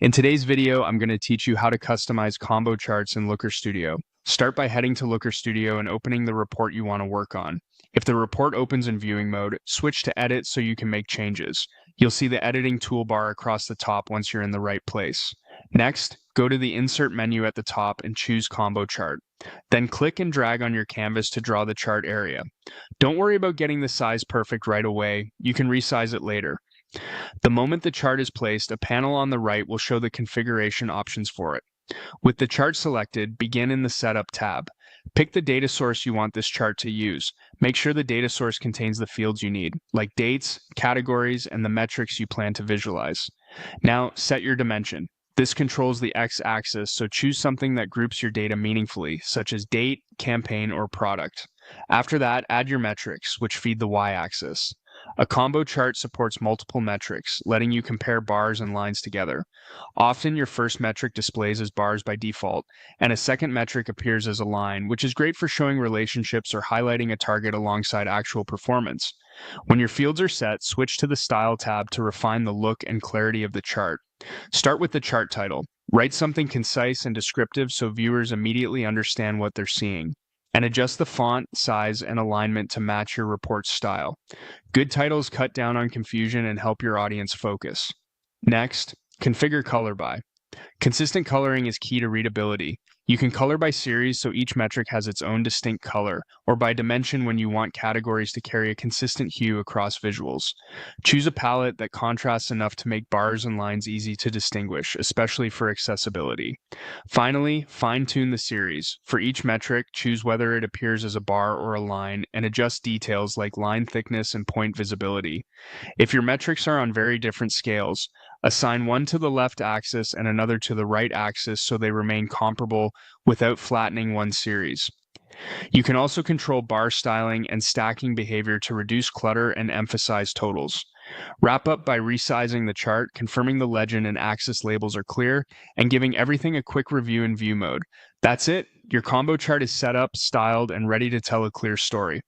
In today's video, I'm going to teach you how to customize combo charts in Looker Studio. Start by heading to Looker Studio and opening the report you want to work on. If the report opens in viewing mode, switch to Edit so you can make changes. You'll see the editing toolbar across the top once you're in the right place. Next, go to the Insert menu at the top and choose Combo Chart. Then click and drag on your canvas to draw the chart area. Don't worry about getting the size perfect right away. You can resize it later. The moment the chart is placed, a panel on the right will show the configuration options for it. With the chart selected, begin in the Setup tab. Pick the data source you want this chart to use. Make sure the data source contains the fields you need, like dates, categories, and the metrics you plan to visualize. Now, set your dimension. This controls the x-axis, so choose something that groups your data meaningfully, such as date, campaign, or product. After that, add your metrics, which feed the y-axis. A combo chart supports multiple metrics, letting you compare bars and lines together. Often, your first metric displays as bars by default, and a second metric appears as a line, which is great for showing relationships or highlighting a target alongside actual performance. When your fields are set, switch to the Style tab to refine the look and clarity of the chart. Start with the chart title. Write something concise and descriptive so viewers immediately understand what they're seeing. And adjust the font, size, and alignment to match your report's style. Good titles cut down on confusion and help your audience focus. Next, configure color by. Consistent coloring is key to readability. You can color by series so each metric has its own distinct color, or by dimension when you want categories to carry a consistent hue across visuals. Choose a palette that contrasts enough to make bars and lines easy to distinguish, especially for accessibility. Finally, fine-tune the series. For each metric, choose whether it appears as a bar or a line, and adjust details like line thickness and point visibility. If your metrics are on very different scales, assign one to the left axis and another to the right axis so they remain comparable without flattening one series. You can also control bar styling and stacking behavior to reduce clutter and emphasize totals. Wrap up by resizing the chart, confirming the legend and axis labels are clear, and giving everything a quick review in view mode. That's it. Your combo chart is set up, styled, and ready to tell a clear story.